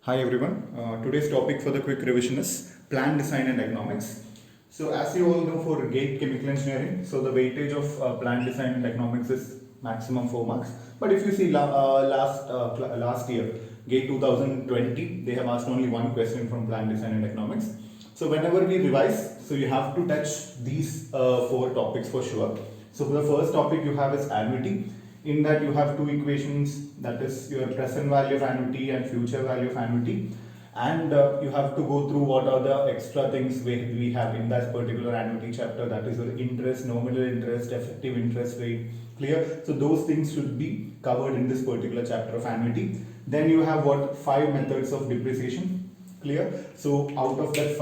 Hi everyone. Today's topic for the quick revision is plan design and economics. So as you all know for GATE chemical engineering, so the weightage of plan design and economics is maximum 4 marks. But if you see last year, GATE 2020, they have asked only one question from plan design and economics. So whenever we revise, so you have to touch these four topics for sure. So for the first topic you have is annuity. In that you have two equations, that is your present value of annuity and future value of annuity, and you have to go through what are the extra things we have in that particular annuity chapter, that is your interest, nominal interest, effective interest rate. Clear? So those things should be covered in this particular chapter of annuity. Then you have what, 5 methods of depreciation. Clear? So out of that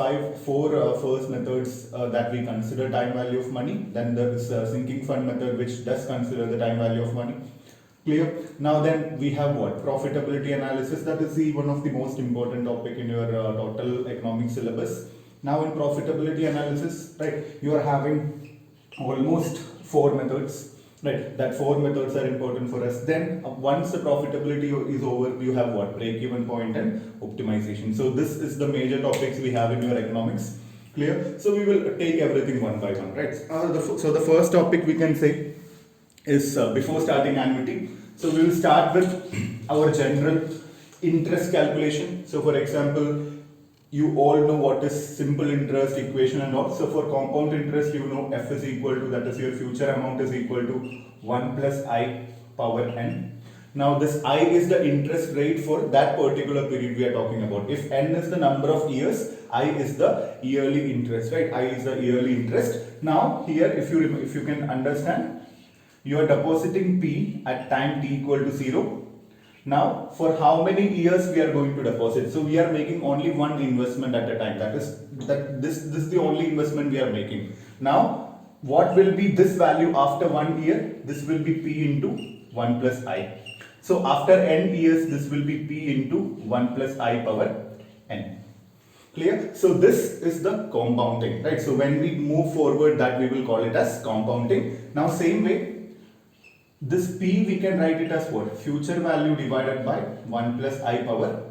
four first methods that we consider time value of money, then there is sinking fund method which does consider the time value of money. Clear? Now then we have what? Profitability analysis. That is one of the most important topic in your total economic syllabus. Now in profitability analysis, right, you are having almost 4 methods. Right, that 4 methods are important for us. Then once the profitability is over, you have what? Break even point and optimization. So this is the major topics we have in your economics. Clear? So we will take everything one by one, right? So the first topic we can say is before starting annuity. So we will start with our general interest calculation. So for example, you all know what is simple interest equation and all. So for compound interest, you know f is equal to, that is your future amount is equal to 1 plus I power n. Now this I is the interest rate for that particular period we are talking about. If n is the number of years, I is the yearly interest, right? I is the yearly interest. Now here if you can understand, you are depositing P at time t equal to 0. Now, for how many years we are going to deposit? So we are making only one investment at a time. This is the only investment we are making. Now, what will be this value after 1 year? This will be P into 1 plus I. So after n years, this will be P into 1 plus I power n. Clear? So this is the compounding, right? So when we move forward, that we will call it as compounding. Now same way, this P we can write it as what? Future value divided by 1 plus I power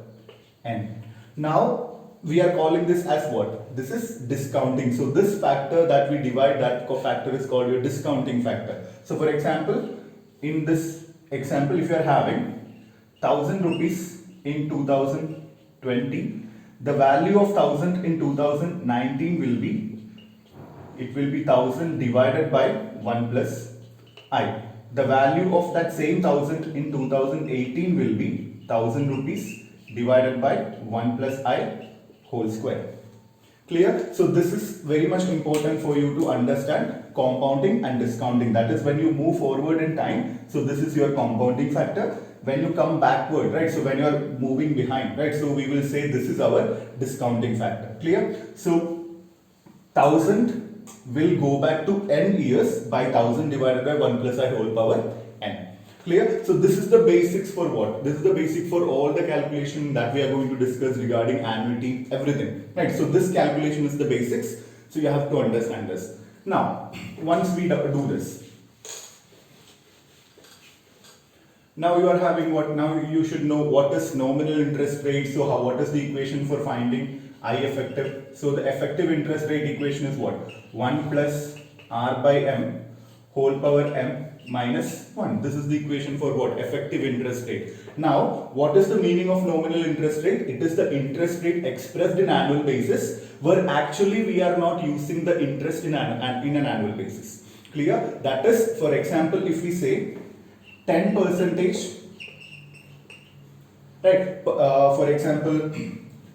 n. Now we are calling this as what? This is discounting. So this factor that we divide, that factor is called your discounting factor. So for example, in this example, if you are having 1000 rupees in 2020, the value of 1000 in 2019 will be, it will be 1000 divided by 1 plus I. The value of that same 1000 in 2018 will be 1000 rupees divided by 1 plus I whole square. Clear? So this is very much important for you to understand compounding and discounting. That is when you move forward in time. So this is your compounding factor. When you come backward, right? So when you are moving behind, right? So we will say this is our discounting factor. Clear? So 1000 will go back to n years by 1000 divided by 1 plus I whole power n. Clear? So this is the basics for what? This is the basic for all the calculation that we are going to discuss regarding annuity, everything. Right? So this calculation is the basics. So you have to understand this. Now, once we do this, now you are having what? Now you should know what is nominal interest rate. So what is the equation for finding I effective? So the effective interest rate equation is what? 1 plus R by M whole power M minus 1. This is the equation for what? Effective interest rate. Now, what is the meaning of nominal interest rate? It is the interest rate expressed in annual basis, where actually we are not using the interest in an annual basis. Clear? That is, for example, if we say 10 percentage, right? For example,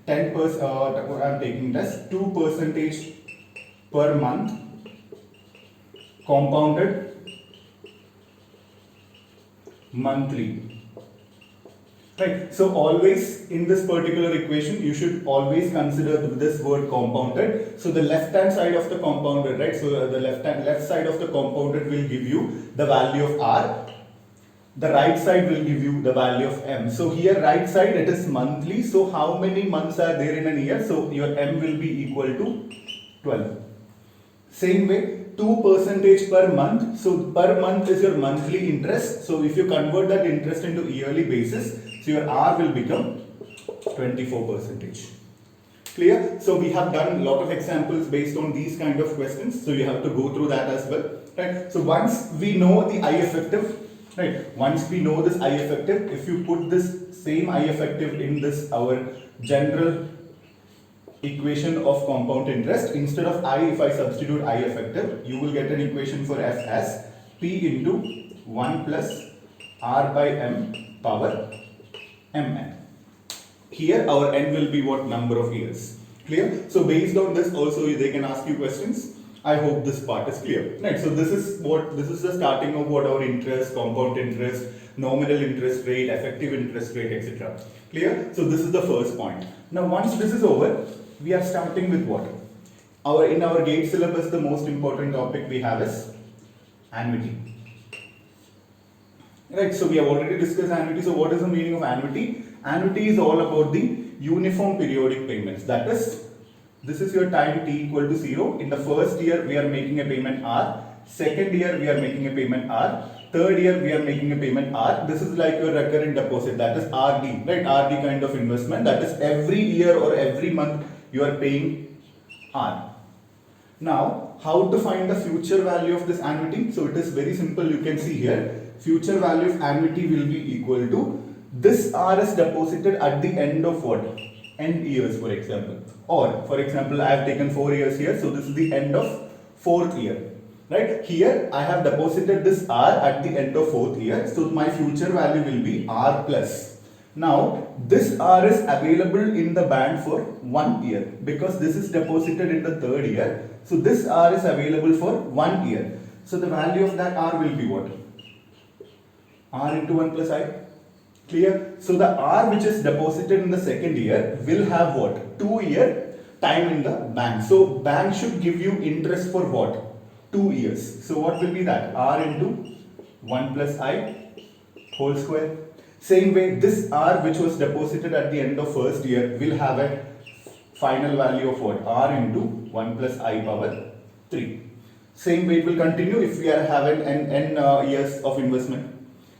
10%, I am taking it as 2% per month compounded monthly. Right. So always in this particular equation, you should always consider this word compounded. So the left hand side of the compounded, right? So the left side of the compounded will give you the value of R. The right side will give you the value of M. So here right side it is monthly. So how many months are there in a year? So your M will be equal to 12. Same way, 2% per month. So per month is your monthly interest. So if you convert that interest into yearly basis, so your R will become 24%. Clear? So we have done a lot of examples based on these kind of questions. So you have to go through that as well. Right? So once we know the I effective, right? Once we know this I effective, if you put this same I effective in this our general equation of compound interest, instead of I, if I substitute I effective, you will get an equation for F as P into 1 plus R by M power Mn. Here our n will be what number of years. Clear? So based on this also they can ask you questions. I hope this part is clear. Right. So this is the starting of what our interest, compound interest, nominal interest rate, effective interest rate, etc. Clear? So this is the first point. Now once this is over, we are starting with what? In our GATE syllabus, the most important topic we have is annuity. Right, so we have already discussed annuity. So what is the meaning of annuity? Annuity is all about the uniform periodic payments. That is, this is your time t equal to 0. In the first year, we are making a payment R. Second year, we are making a payment R. Third year, we are making a payment R. This is like your recurrent deposit. That is RD, right? RD kind of investment. That is every year or every month you are paying R. Now, how to find the future value of this annuity? So it is very simple. You can see here. Future value of annuity will be equal to this R is deposited at the end of what? N years, for example. Or, for example, I have taken 4 years here. So this is the end of 4th year. Right? Here, I have deposited this R at the end of 4th year. So my future value will be R plus. Now, this R is available in the bank for 1 year because this is deposited in the 3rd year. So this R is available for 1 year. So the value of that R will be what? R into 1 plus I. Clear? So the R which is deposited in the 2nd year will have what? 2-year time in the bank. So bank should give you interest for what? 2 years. So what will be that? R into 1 plus I whole square. Same way, this R which was deposited at the end of 1st year will have a final value of what? R into 1 plus I power 3. Same way it will continue if we are having n years of investment.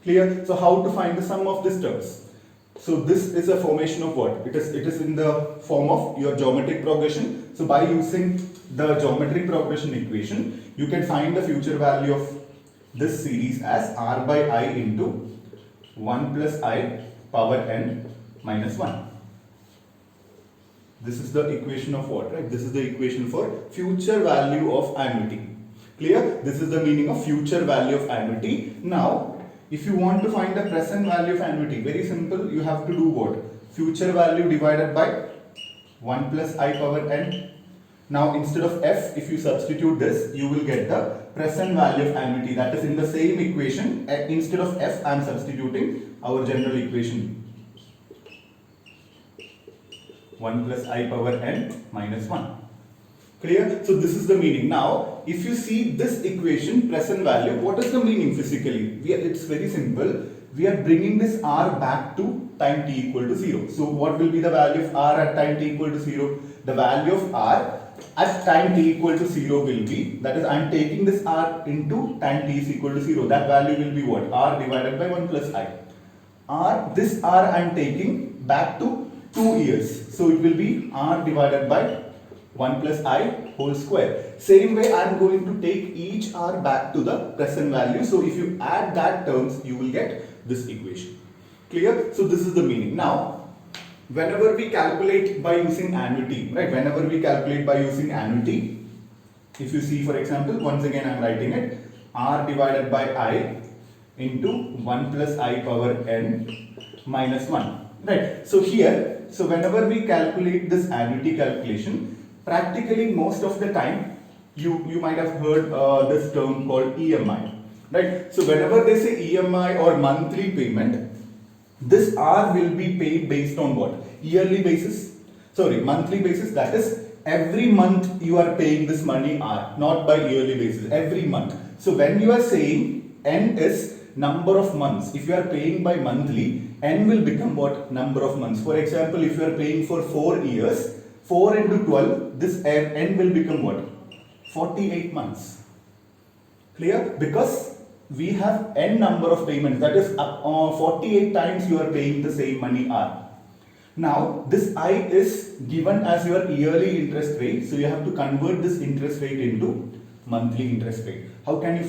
Clear? So how to find the sum of these terms? So this is a formation of what? It is in the form of your geometric progression. So by using the geometric progression equation, you can find the future value of this series as R by I into 1 plus I power n minus 1. This is the equation of what? Right? This is the equation for future value of annuity. Clear? This is the meaning of future value of annuity. Now, if you want to find the present value of annuity, very simple, you have to do what? Future value divided by 1 plus I power n. Now instead of f, if you substitute this, you will get the present value of annuity. That is in the same equation. Instead of f, I am substituting our general equation. 1 plus I power n minus 1. Clear? So this is the meaning. Now, if you see this equation, present value, what is the meaning physically? It's very simple. We are bringing this r back to time t equal to 0. So what will be the value of r at time t equal to 0? The value of r at time t equal to 0 will be, that is I am taking this r into time t is equal to 0. That value will be what? R divided by 1 plus I. This r I am taking back to 2 years. So it will be r divided by 1 plus I whole square. Same way I am going to take each r back to the present value. So if you add that terms, you will get this equation. Clear? So this is the meaning. Now, whenever we calculate by using annuity, right? Whenever we calculate by using annuity, if you see for example, once again I am writing it, r divided by I into 1 plus I power n minus 1. Right? So here, so whenever we calculate this annuity calculation, practically most of the time you might have heard this term called EMI, right? So whenever they say EMI or monthly payment, this R will be paid based on what? Yearly basis? Sorry, monthly basis. That is every month you are paying this money R, not by yearly basis, every month. So when you are saying N is number of months, if you are paying by monthly, N will become what? Number of months. For example, if you are paying for 4 years, 4 into 12, this n will become what? 48 months. Clear? Because we have n number of payments, that is 48 times you are paying the same money R. Now this I is given as your yearly interest rate, so you have to convert this interest rate into monthly interest rate. How can you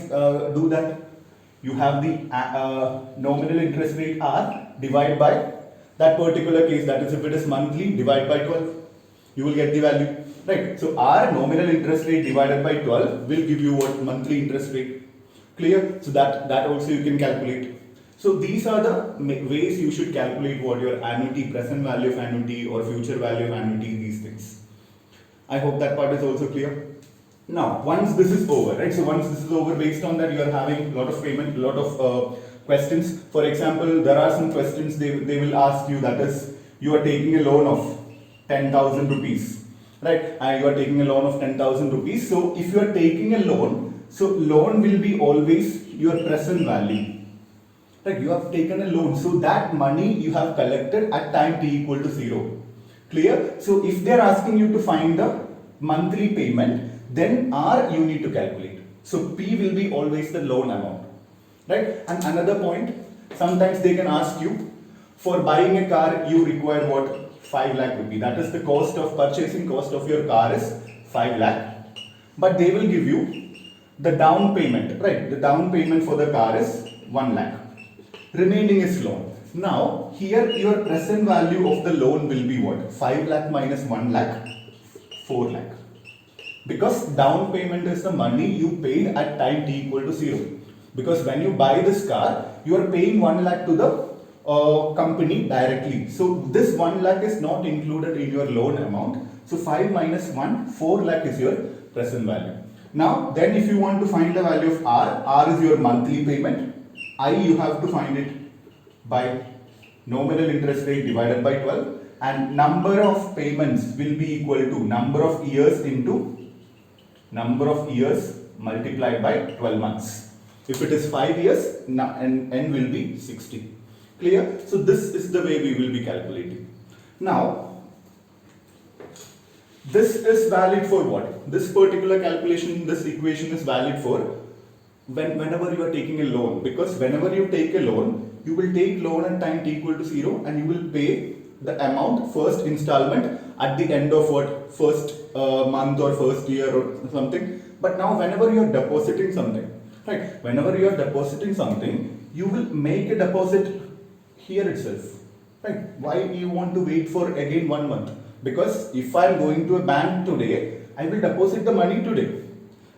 do that? You have the nominal interest rate R divided by that particular case, that is if it is monthly, divide by 12. You will get the value, right? So R nominal interest rate divided by 12 will give you what? Monthly interest rate. Clear? So that also you can calculate. So these are the ways you should calculate what your annuity, present value of annuity or future value of annuity, these things. I hope that part is also clear. Now, once this is over, right? So once this is over, based on that, you are having a lot of payment, a lot of questions. For example, there are some questions they will ask you, that is, you are taking a loan of 10,000 rupees, right? And you are taking a loan of 10,000 rupees. So if you are taking a loan, so loan will be always your present value. Right, you have taken a loan, so that money you have collected at time t equal to 0. Clear? So if they are asking you to find the monthly payment, then R you need to calculate. So P will be always the loan amount. Right? And another point, sometimes they can ask you, for buying a car you require what? 5 lakh rupee. That is the cost of purchasing, cost of your car is 5 lakh. But they will give you the down payment, right? The down payment for the car is 1 lakh. Remaining is loan. Now, here your present value of the loan will be what? 5 lakh minus 1 lakh, 4 lakh. Because down payment is the money you paid at time t equal to 0. Because when you buy this car, you are paying 1 lakh to the company directly. So this 1 lakh is not included in your loan amount. So 5 minus 1, 4 lakh is your present value. Now, then if you want to find the value of R is your monthly payment. I you have to find it by nominal interest rate divided by 12, and number of payments will be equal to number of years into number of years multiplied by 12 months. If it is 5 years, n will be 60. Clear? So this is the way we will be calculating. Now, this is valid for what? This particular calculation, this equation is valid for whenever you are taking a loan, because whenever you take a loan, you will take loan at time t equal to 0 and you will pay the amount first installment at the end of what? First month or first year or something. But now whenever you are depositing something, right? Whenever you are depositing something, you will make a deposit here itself, right? Why you want to wait for again 1 month? Because if I am going to a bank today, I will deposit the money today.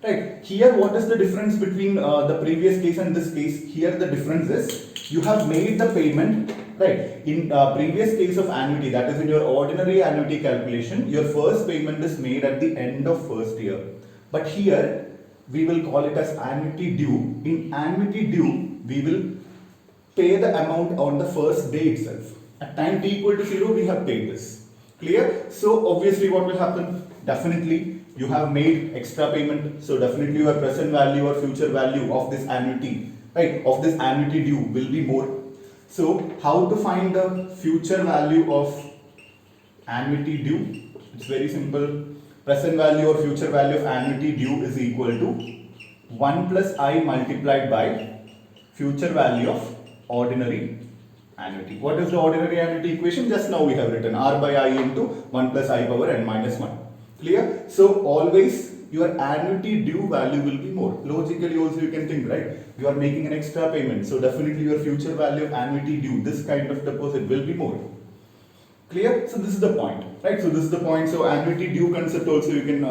Right, here what is the difference between the previous case and this case? Here the difference is, you have made the payment, right? In previous case of annuity, that is in your ordinary annuity calculation, your first payment is made at the end of first year. But here, we will call it as annuity due. In annuity due, we will pay the amount on the first day itself. At time t equal to 0, we have paid this. Clear? So obviously what will happen? Definitely, you have made extra payment, so definitely your present value or future value of this annuity, right, of this annuity due will be more. So how to find the future value of annuity due? It's very simple. Present value or future value of annuity due is equal to 1 plus I multiplied by future value of ordinary annuity. What is the ordinary annuity equation? Just now we have written R by I into 1 plus I power n minus 1. Clear? So always your annuity due value will be more. Logically also you can think, right? You are making an extra payment, so definitely your future value of annuity due, this kind of deposit will be more. Clear? So this is the point, right? So this is the point. So annuity due concept also you can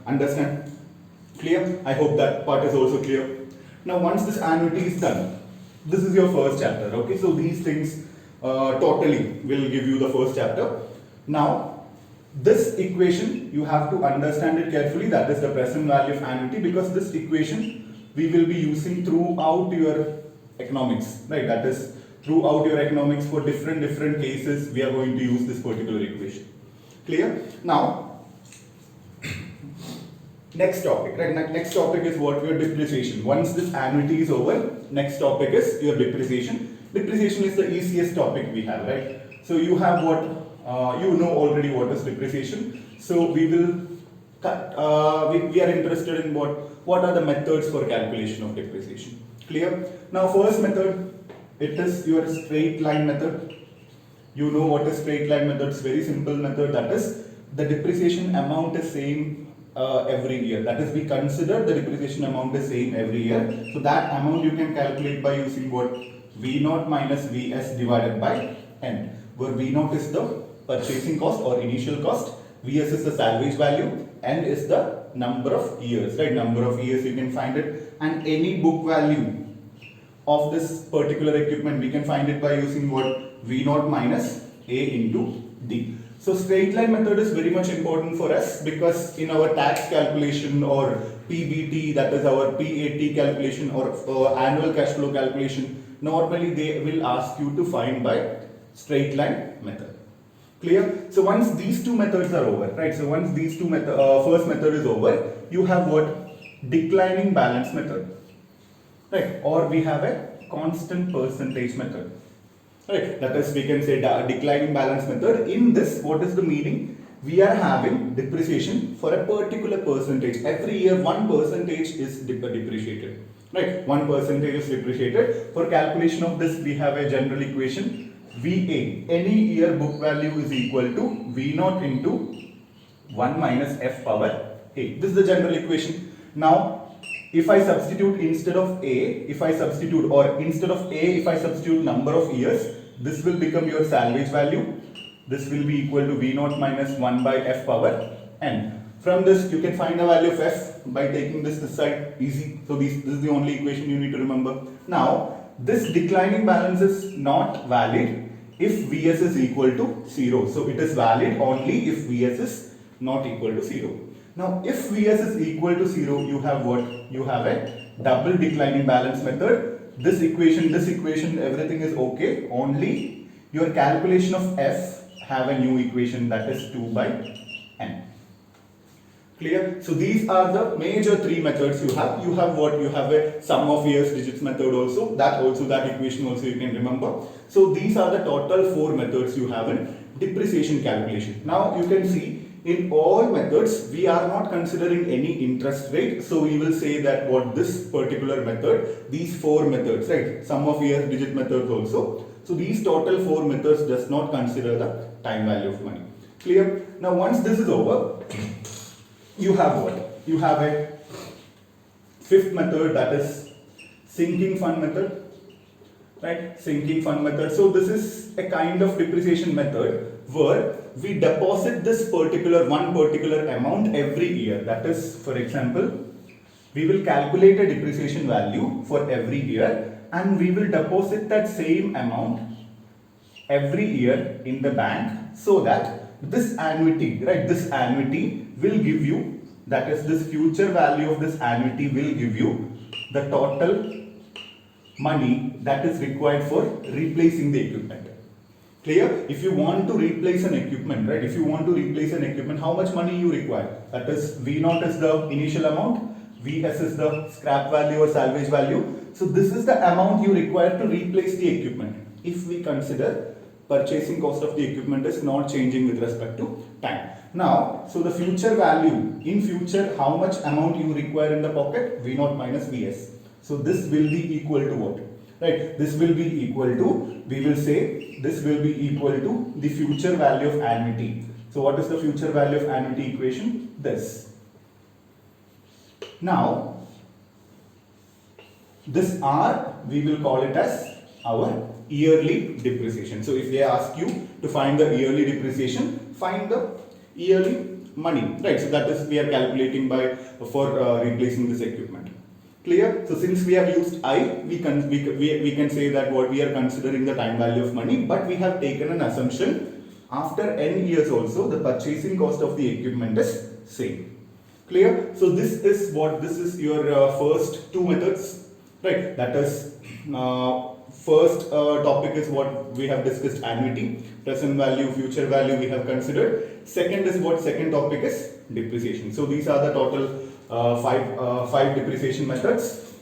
understand. Clear? I hope that part is also clear. Now once this annuity is done, this is your first chapter. Okay, so these things totally will give you the first chapter. Now this equation you have to understand it carefully, that is the present value of annuity, because this equation we will be using throughout your economics, right? That is throughout your economics for different cases we are going to use this particular equation. Clear? Now next topic, right? Next topic is what? Your depreciation. Once this annuity is over, next topic is your depreciation. Depreciation is the easiest topic we have, right? So you have what? You know already what is depreciation. So we will cut, we are interested in what are the methods for calculation of depreciation. Clear? Now first method, it is your straight line method. You know what is straight line method? It's very simple method. That is, the depreciation amount is same every year. That is, we consider the depreciation amount is same every year. So that amount you can calculate by using what? V0 minus Vs divided by N, where V0 is the purchasing cost or initial cost, Vs is the salvage value, N is the number of years, right? Number of years you can find it, and any book value of this particular equipment we can find it by using what? V0 minus A into D. So straight line method is very much important for us because in our tax calculation or PBT, that is our PAT calculation, or annual cash flow calculation, normally they will ask you to find by straight line method. Clear? So once these two methods are over, right? So once these two first method is over, you have what? Declining balance method, right? Or we have a constant percentage method, right? That is, we can say declining balance method. In this, what is the meaning? We are having depreciation for a particular percentage. Every year 1% is depreciated, right? 1% is depreciated. For calculation of this, we have a general equation. VA, any year book value is equal to V0 into 1 minus F power A. This is the general equation. Now, if I substitute instead of A, if I substitute number of years, this will become your salvage value. This will be equal to V0 minus 1 by F power N. From this, you can find the value of F by taking this side, easy. So this is the only equation you need to remember. Now, this declining balance is not valid if Vs is equal to 0. So it is valid only if Vs is not equal to 0. Now if Vs is equal to 0, you have what? You have a double declining balance method. This equation, everything is okay. Only your calculation of F have a new equation, that is 2 by N. Clear? So these are the major three methods you have. You have what? You have a sum of years digits method also. That equation also you can remember. So these are the total 4 methods you have in depreciation calculation. Now you can see in all methods we are not considering any interest rate. So we will say that what this particular method, these 4 methods, right? Sum of years digit methods also. So these total 4 methods does not consider the time value of money. Clear? Now once this is over, you have what? You have a 5th method, that is sinking fund method, right? Sinking fund method. So this is a kind of depreciation method where we deposit this one particular amount every year. That is, for example, we will calculate a depreciation value for every year and we will deposit that same amount every year in the bank, so that this annuity, right? This annuity will give you, that is, this future value of this annuity will give you the total money that is required for replacing the equipment. Clear? If you want to replace an equipment, right? If you want to replace an equipment, how much money you require? That is, V0 is the initial amount, Vs is the scrap value or salvage value. So this is the amount you require to replace the equipment. If we consider purchasing cost of the equipment is not changing with respect to time. Now, so the future value, in future, how much amount you require in the pocket? V0 minus Vs. So this will be equal to what? Right? This will be equal to, we will say, this will be equal to the future value of annuity. So what is the future value of annuity equation? This. Now, this R, we will call it as our yearly depreciation. So if they ask you to find the yearly depreciation, find the yearly money, right? So that is, we are calculating for replacing this equipment. Clear? So since we have used I, we can say that what we are considering the time value of money, but we have taken an assumption after n years also the purchasing cost of the equipment is same. Clear? So this is your first 2 methods, right? That is, first topic is what we have discussed, annuity, present value, future value we have considered. Second is what? Second topic is depreciation. So these are the total 5 depreciation methods.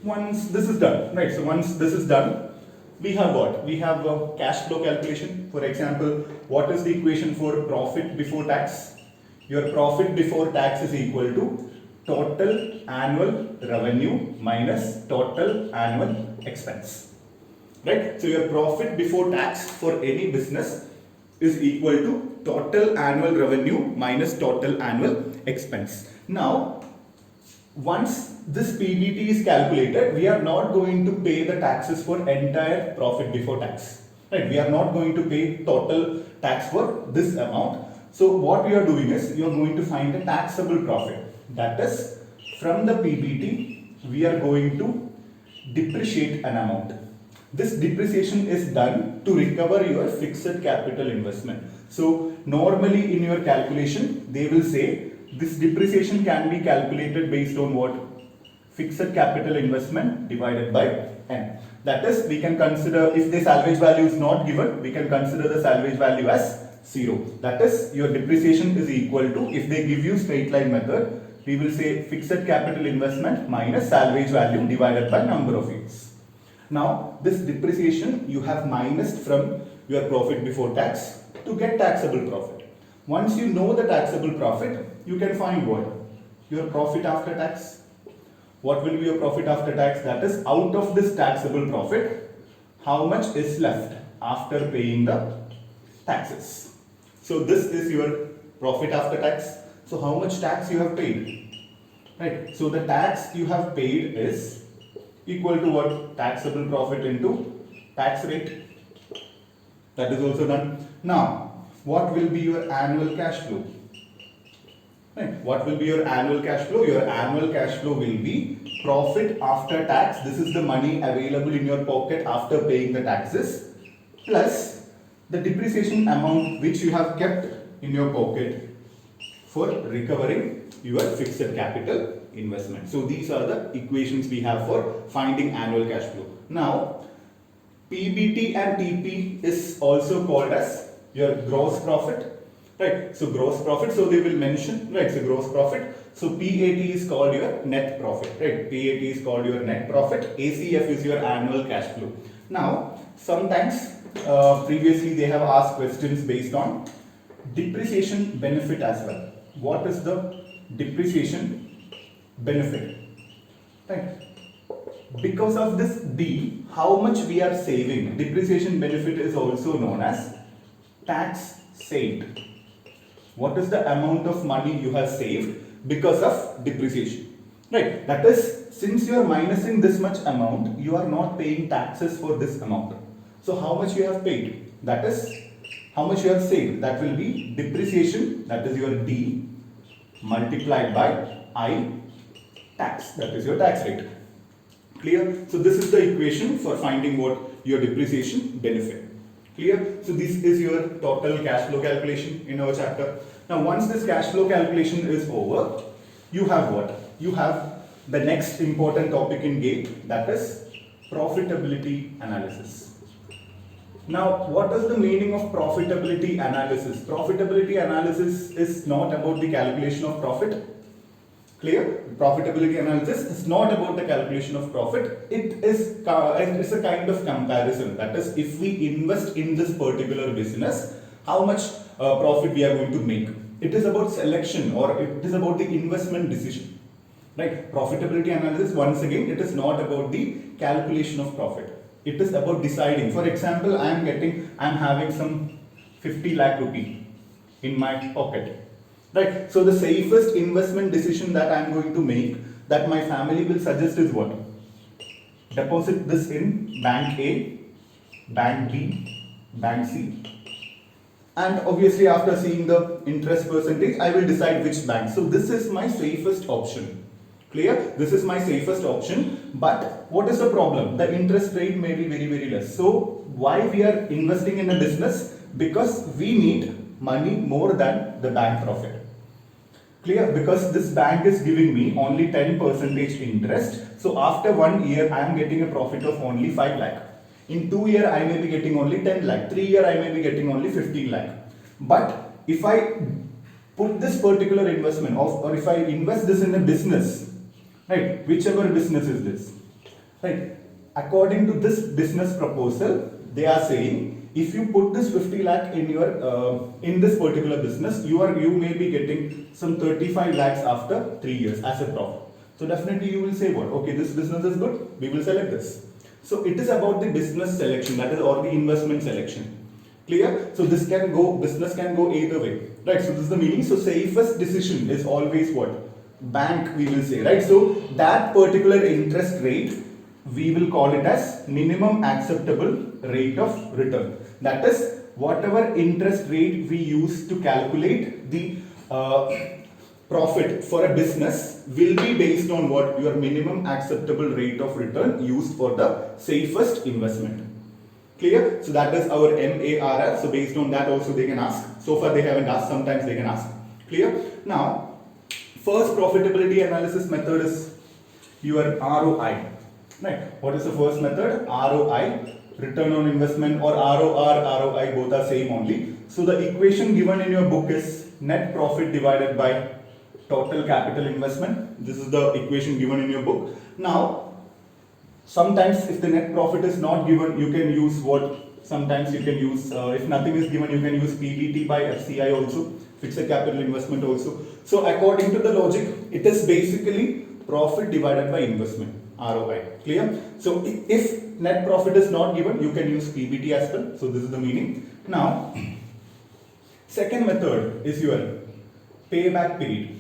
Once this is done, right? So once this is done, we have what? We have a cash flow calculation. For example, what is the equation for profit before tax? Your profit before tax is equal to total annual revenue minus total annual expense. right? So your profit before tax for any business is equal to total annual revenue minus total annual expense. Now, once this PBT is calculated, we are not going to pay the taxes for entire profit before tax. Right? We are not going to pay total tax for this amount. So what we are doing is, you are going to find a taxable profit. That is, from the PBT, we are going to depreciate an amount. This depreciation is done to recover your fixed capital investment. So normally in your calculation, they will say this depreciation can be calculated based on what? Fixed capital investment divided by N. That is, we can consider, if the salvage value is not given, we can consider the salvage value as 0. That is, your depreciation is equal to, if they give you straight line method, we will say fixed capital investment minus salvage value divided by number of years. Now, this depreciation you have minused from your profit before tax to get taxable profit. Once you know the taxable profit, you can find what? Your profit after tax. What will be your profit after tax? That is, out of this taxable profit, how much is left after paying the taxes. So this is your profit after tax. So how much tax you have paid? Right. So the tax you have paid is equal to what? Taxable profit into tax rate. That is also done. Now, what will be your annual cash flow? Right. What will be your annual cash flow? Your annual cash flow will be profit after tax. This is the money available in your pocket after paying the taxes, plus the depreciation amount which you have kept in your pocket for recovering your fixed capital investment. So these are the equations we have for finding annual cash flow. Now, PBT and TP is also called as your gross profit. Right, so gross profit, so they will mention, right, so gross profit. So PAT is called your net profit, right? PAT is called your net profit. ACF is your annual cash flow. Now, sometimes previously they have asked questions based on depreciation benefit as well. What is the depreciation benefit? Right. Because of this D, how much we are saving? Depreciation benefit is also known as tax saved. What is the amount of money you have saved because of depreciation? Right. That is, since you are minusing this much amount, you are not paying taxes for this amount. So how much you have paid? That is, how much you have saved? That will be depreciation, that is your D, multiplied by I tax, that is your tax rate. Clear? So this is the equation for finding what? Your depreciation benefit. Clear? So this is your total cash flow calculation in our chapter. Now once this cash flow calculation is over, you have what? You have the next important topic in GATE, that is profitability analysis. Now what is the meaning of profitability analysis? Profitability analysis is not about the calculation of profit. Clear? Profitability analysis is not about the calculation of profit. It is a kind of comparison. That is, if we invest in this particular business, how much profit we are going to make. It is about selection, or it is about the investment decision. Right? Profitability analysis, once again, it is not about the calculation of profit. It is about deciding. For example, I am having some 50 lakh rupee in my pocket. Right. So the safest investment decision that I am going to make, that my family will suggest, is what? Deposit this in bank A, bank B, bank C. And obviously after seeing the interest percentage, I will decide which bank. So this is my safest option. Clear? This is my safest option. But what is the problem? The interest rate may be very, very less. So why we are investing in a business? Because we need money more than the bank profit. Clear? Because this bank is giving me only 10% interest. So after 1 year, I am getting a profit of only 5 lakh. In 2 years, I may be getting only 10 lakh. 3 years, I may be getting only 15 lakh. But if I put this particular investment, or if I invest this in a business, right, whichever business is this, right, according to this business proposal, they are saying, if you put this 50 lakh in your in this particular business, you may be getting some 35 lakhs after 3 years as a profit. So definitely you will say what? Okay, this business is good, we will select this. So it is about the business selection, that is, or the investment selection. Clear? So this can go, business can go either way, right? So this is the meaning. So safest decision is always what? Bank, we will say, right? So that particular interest rate, we will call it as minimum acceptable rate of return. That is, whatever interest rate we use to calculate the profit for a business will be based on what? Your minimum acceptable rate of return used for the safest investment. Clear? So that is our MARR. So based on that also they can ask. So far they haven't asked, sometimes they can ask. Clear? Now, first profitability analysis method is your ROI. Right? What is the first method? ROI, return on investment, or ROR, ROI, both are same only. So the equation given in your book is net profit divided by total capital investment. This is the equation given in your book. Now, sometimes if the net profit is not given, you can use what? Sometimes you can use, if nothing is given, you can use PBT by FCI also, fixed capital investment also. So according to the logic, it is basically profit divided by investment, ROI. Clear? So if net profit is not given, you can use PBT as well. So this is the meaning. Now, second method is your payback period.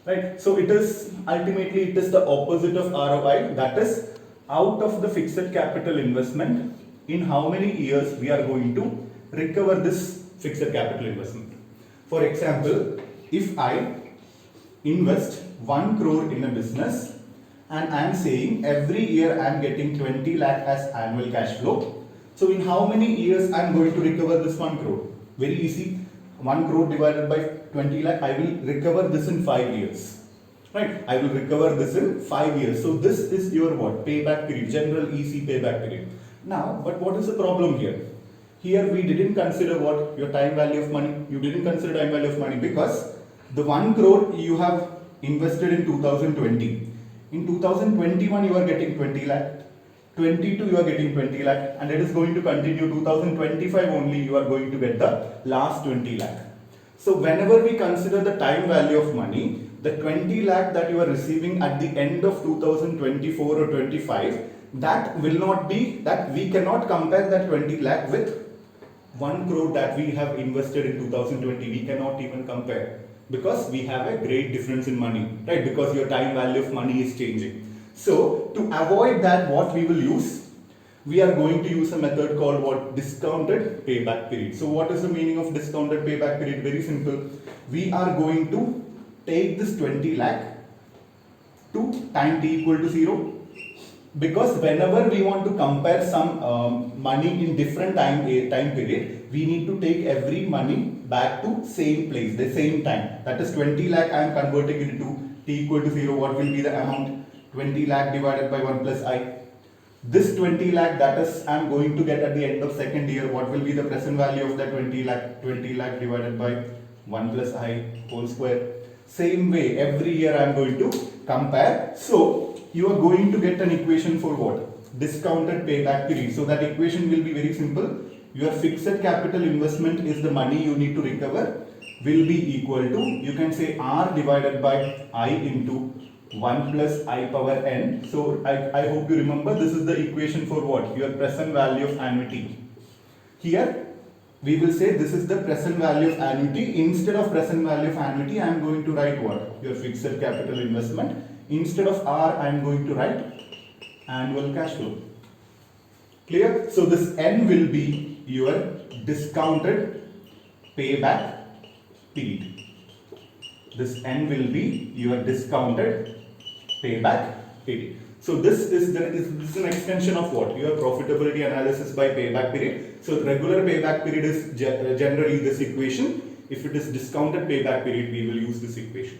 Right? So it is ultimately it is the opposite of ROI, that is, out of the fixed capital investment, in how many years we are going to recover this fixed capital investment. For example, if I invest 1 crore in a business and I am saying every year I am getting 20 lakh as annual cash flow. So in how many years I am going to recover this 1 crore? Very easy. 1 crore divided by 20 lakh, I will recover this in 5 years. Right? I will recover this in 5 years. So this is your what? Payback period, general easy payback period. Now, but what is the problem here? Here we didn't consider what? Your time value of money. You didn't consider time value of money because the 1 crore you have invested in 2020. In 2021 you are getting 20 lakh. 22 you are getting 20 lakh, and it is going to continue 2025 only you are going to get the last 20 lakh. So whenever we consider the time value of money, the 20 lakh that you are receiving at the end of 2024 or 25, that will not be, that we cannot compare that 20 lakh with 1 crore that we have invested in 2020. We cannot even compare because we have a great difference in money, right? Because your time value of money is changing. So to avoid that, what we will use? We are going to use a method called what? Discounted payback period. So what is the meaning of discounted payback period? Very simple. We are going to take this 20 lakh to time t equal to 0. Because whenever we want to compare some money in different time period, we need to take every money back to same place, the same time. That is 20 lakh I am converting it into t equal to 0. What will be the amount? 20 lakh divided by 1 plus I. This 20 lakh, that is I am going to get at the end of second year. What will be the present value of that 20 lakh? 20 lakh divided by 1 plus I whole square. Same way, every year I am going to compare. So you are going to get an equation for what? Discounted payback period. So that equation will be very simple. Your fixed capital investment is the money you need to recover, will be equal to, you can say, R divided by I into 1 plus I power n. So I hope you remember, this is the equation for what? Your present value of annuity. Here we will say this is the present value of annuity. Instead of present value of annuity, I am going to write what? Your fixed capital investment. Instead of R, I am going to write annual cash flow. Clear? So this n will be your discounted payback period. This n will be your discounted payback period. So this is an extension of what? Your profitability analysis by payback period. So regular payback period is generally this equation. If it is discounted payback period, we will use this equation.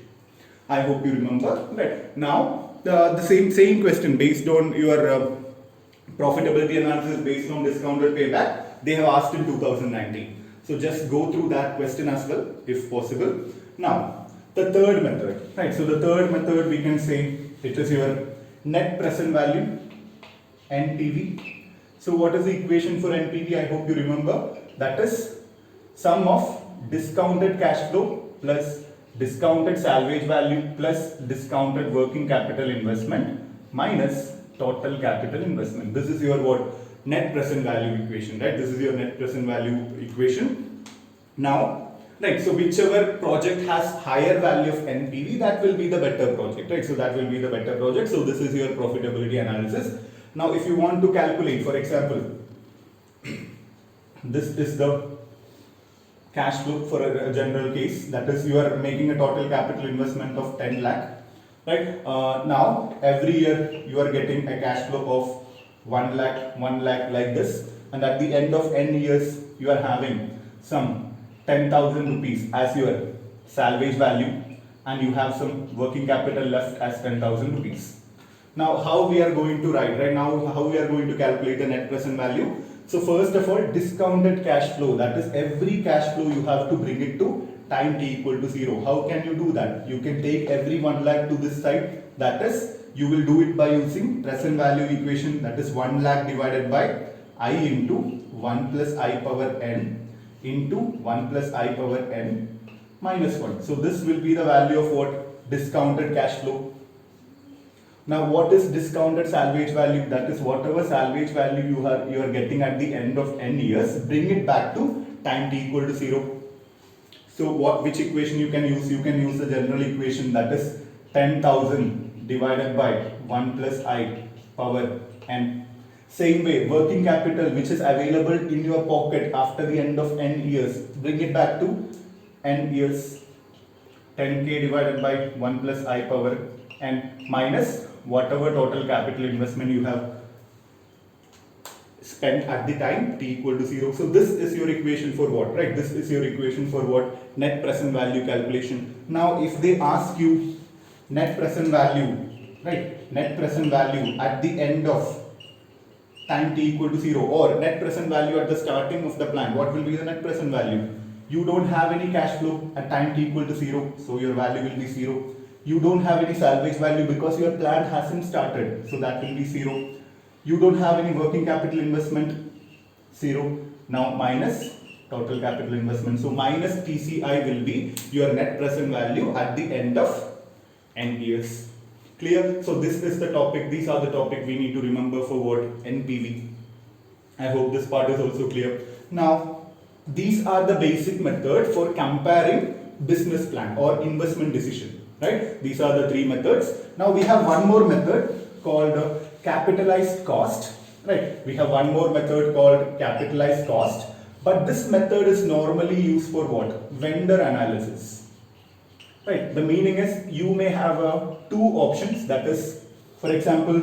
I hope you remember. Right. Now the same question based on your profitability analysis based on discounted payback, they have asked in 2019. So just go through that question as well if possible. Now the third method, right? So the third method, we can say it is your net present value, NPV. So what is the equation for NPV? I hope you remember. That is sum of discounted cash flow plus discounted salvage value plus discounted working capital investment minus total capital investment. This is your what? Net present value equation, right? This is your net present value equation. Now, right, so whichever project has higher value of NPV, that will be the better project, right? So that will be the better project. So this is your profitability analysis. Now, if you want to calculate, for example, this is the cash flow for a general case, that is you are making a total capital investment of 10 lakh, right? Now every year you are getting a cash flow of 1 lakh like this, and at the end of n years you are having some 10,000 rupees as your salvage value, and you have some working capital left as 10,000 rupees. Now how we are going to write, right now how we are going to calculate the net present value? So first of all, discounted cash flow, that is every cash flow you have to bring it to time t equal to 0. How can you do that? You can take every 1 lakh to this side, that is you will do it by using present value equation, that is 1 lakh divided by I into 1 plus I power n into 1 plus I power n minus 1. So this will be the value of what? Discounted cash flow. Now what is discounted salvage value? That is whatever salvage value you are getting at the end of n years, bring it back to time t equal to 0. So which equation you can use? You can use the general equation, that is 10,000 divided by 1 plus I power n. Same way, working capital which is available in your pocket after the end of n years, bring it back to n years, 10k divided by 1 plus I power n minus whatever total capital investment you have spent at the time t equal to 0. So this is your equation for what, right? This is your equation for what? Net present value calculation. Now if they ask you net present value, right? Net present value at the end of time t equal to 0, or net present value at the starting of the plan, what will be the net present value? You don't have any cash flow at time t equal to 0, so your value will be 0. You don't have any salvage value because your plan hasn't started, so that will be 0. You don't have any working capital investment, 0. Now minus total capital investment, so minus TCI will be your net present value at the end of n years. Clear? So this is the topic, these are the topic we need to remember for what? NPV. I hope this part is also clear. Now these are the basic method for comparing business plan or investment decision, right? These are the three methods. Now we have one more method called capitalized cost, right? We have one more method called capitalized cost, but this method is normally used for what? Vendor analysis, right? The meaning is you may have two options, that is, for example,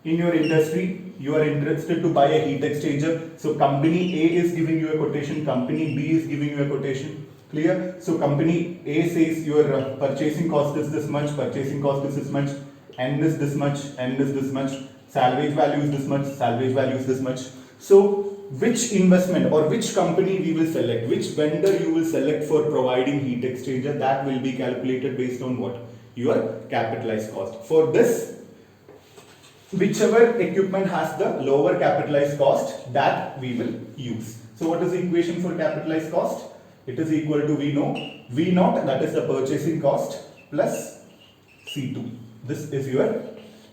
in your industry you are interested to buy a heat exchanger, so company A is giving you a quotation, company B is giving you a quotation. Clear? So company A says your purchasing cost is this much, purchasing cost is this much, n is this much, n is this much, salvage value is this much, salvage value is this much. So which investment or which company we will select, which vendor you will select for providing heat exchanger, that will be calculated based on what? Your capitalized cost. For this, whichever equipment has the lower capitalized cost, that we will use. So what is the equation for capitalized cost? It is equal to V0, that is the purchasing cost, plus C2. This is your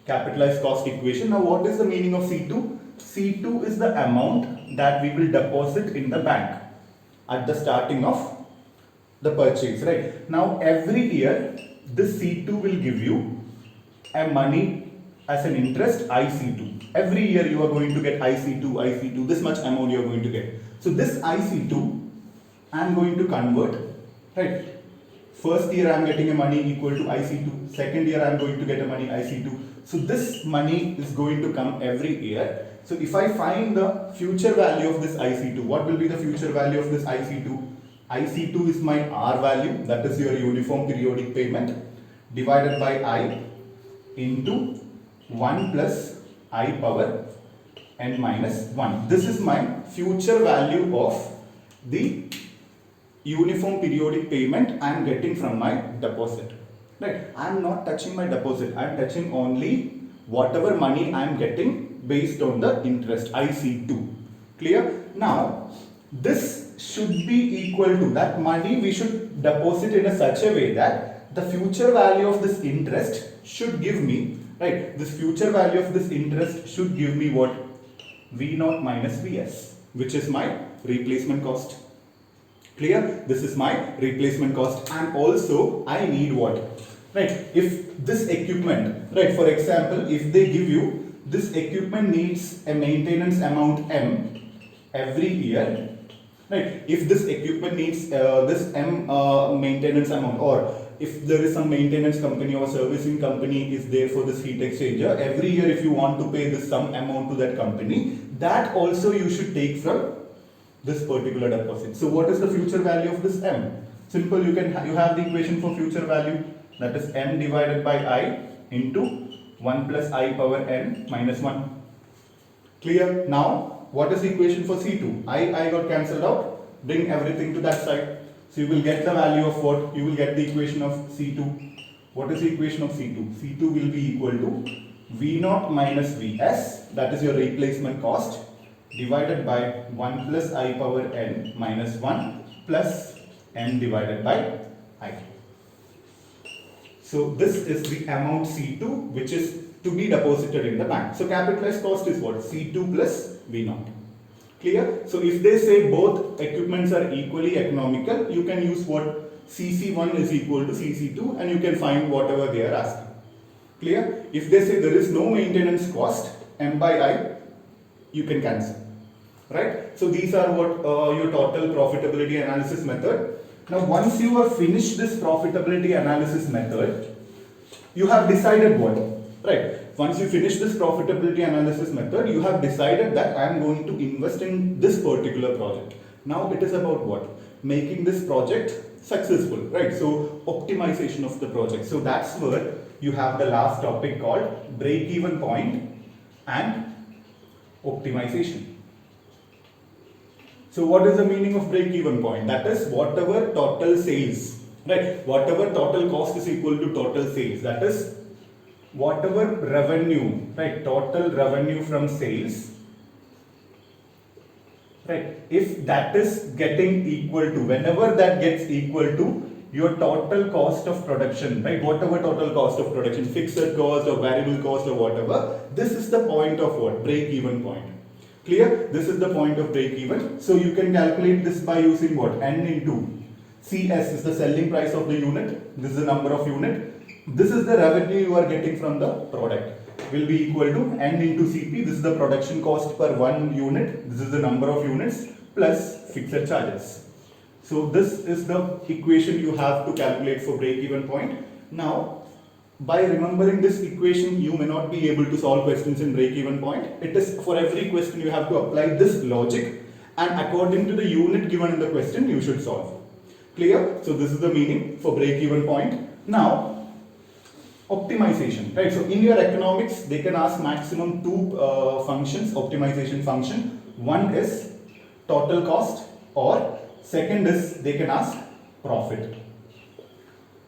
capitalized cost equation. Now what is the meaning of C2? C2 is the amount that we will deposit in the bank at the starting of the purchase, right? Now every year this C2 will give you a money as an interest, IC2. Every year you are going to get IC2, this much amount you are going to get. So this IC2 I am going to convert, right? First year I am getting a money equal to IC2, second year I am going to get a money IC2. So this money is going to come every year. So if I find the future value of this IC2, what will be the future value of this IC2? IC2 is my R value, that is your uniform periodic payment, divided by I into 1 plus I power n minus 1. This is my future value of the uniform periodic payment I am getting from my deposit, right? I am not touching my deposit, I am touching only whatever money I am getting based on the interest, IC2. Clear? Now this should be equal to, that money we should deposit in such a way that the future value of this interest should give me, right? This future value of this interest should give me what? V naught minus Vs, which is my replacement cost. Clear? This is my replacement cost, and also I need what? Right? If this equipment, right, for example, if they give you this equipment needs a maintenance amount M every year, right? If this equipment needs this M maintenance amount, or if there is some maintenance company or servicing company is there for this heat exchanger, every year if you want to pay this some amount to that company, that also you should take from this particular deposit. So what is the future value of this M? Simple, you have the equation for future value, that is M divided by I into 1 plus I power n minus 1. Clear? Now, what is the equation for C2? I got cancelled out, bring everything to that side. So you will get the value of what? You will get the equation of C2. What is the equation of C2? C2 will be equal to V naught minus Vs, that is your replacement cost, divided by 1 plus I power n minus 1 plus m divided by I. So this is the amount C2 which is to be deposited in the bank. So capitalized cost is what? C2 plus V0. Clear? So if they say both equipments are equally economical, you can use what? CC1 is equal to CC2 and you can find whatever they are asking. Clear? If they say there is no maintenance cost, M by I, you can cancel. Right? So these are what your total profitability analysis method. Now once you have finished this profitability analysis method, you have decided what? Right. Once you finish this profitability analysis method, you have decided that I am going to invest in this particular project. Now it is about what? Making this project successful, right? So optimization of the project. So that's where you have the last topic called break-even point and optimization. So what is the meaning of break-even point? That is whatever total sales, right? Whatever total cost is equal to total sales. That is whatever revenue, right? Total revenue from sales, right? If that is getting equal to, whenever that gets equal to your total cost of production, right? Whatever total cost of production, fixed cost or variable cost or whatever, this is the point of what? Break-even point. Clear? This is the point of break-even. So you can calculate this by using what? N into CS is the selling price of the unit. This is the number of unit. This is the revenue you are getting from the product. Will be equal to N into CP. This is the production cost per one unit. This is the number of units plus fixed charges. So this is the equation you have to calculate for break-even point. Now, by remembering this equation, you may not be able to solve questions in break-even point. It is for every question you have to apply this logic, and according to the unit given in the question, you should solve. Clear? So this is the meaning for break-even point. Now, optimization, right? So in your economics, they can ask maximum two functions, optimization function. One is total cost, or second is they can ask profit.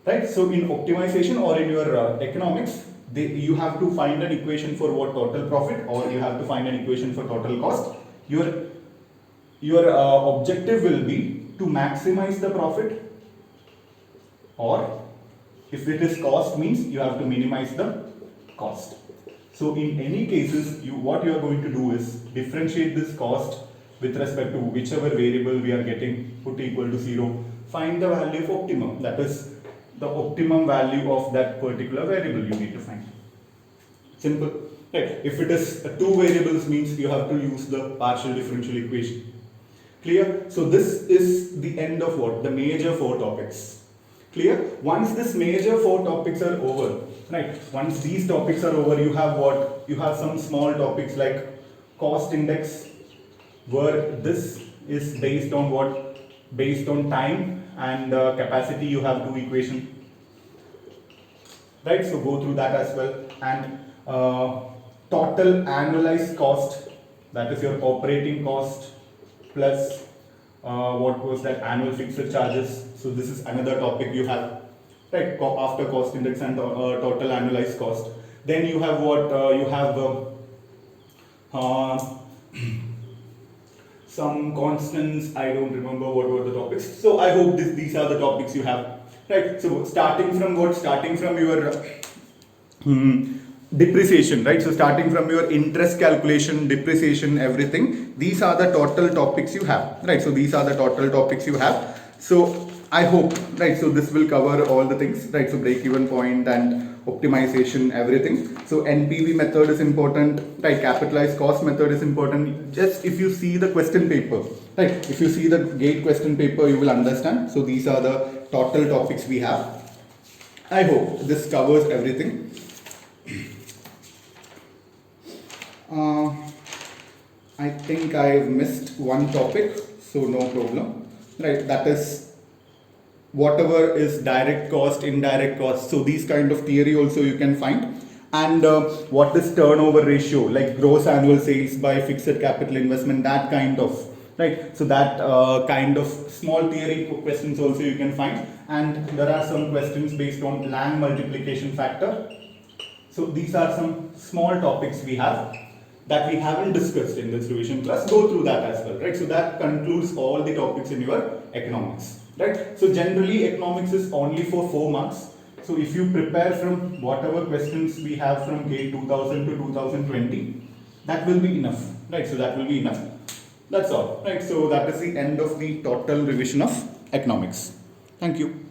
Right? So in optimization or in your economics, you have to find an equation for what? Total profit, or you have to find an equation for total cost. Your objective will be to maximize the profit, or if it is cost, means you have to minimize the cost. So in any cases, what you are going to do is differentiate this cost with respect to whichever variable we are getting put equal to 0. Find the value of optimum, that is the optimum value of that particular variable you need to find. Simple. Right. If it is two variables, means you have to use the partial differential equation. Clear? So this is the end of what? The major 4 topics. Clear? Once this major 4 topics are over, right? Once these topics are over, you have what? You have some small topics like cost index, where this is based on what? Based on time and capacity. You have 2 equations, right? So go through that as well. And total annualized cost, that is your operating cost plus what was that? Annual fixed charges. So this is another topic you have, right? After cost index and total annualized cost. Then you have what? You have some constants. I don't remember what were the topics. So I hope these are the topics you have, right? So starting from what? Starting from your depreciation, right? So starting from your interest calculation, depreciation, everything, these are the total topics you have, right? So these are the total topics you have. So I hope, right? So this will cover all the things, right? So break even point and optimization, everything. So NPV method is important, right? Capitalized cost method is important. Just if you see the question paper, right? If you see the GATE question paper, you will understand. So these are the total topics we have. I hope this covers everything. I think I missed one topic, so no problem, right? That is whatever is direct cost, indirect cost. So these kind of theory also you can find. And what is turnover ratio, like gross annual sales by fixed capital investment, that kind of, right? So that kind of small theory questions also you can find. And there are some questions based on Lang multiplication factor. So these are some small topics we have that we haven't discussed in this revision class. Go through that as well, right? So that concludes all the topics in your economics, right? So generally economics is only for 4 marks. So if you prepare from whatever questions we have from GATE 2000 to 2020, that will be enough, right? So that will be enough. That's all, right? So that is the end of the total revision of economics. Thank you.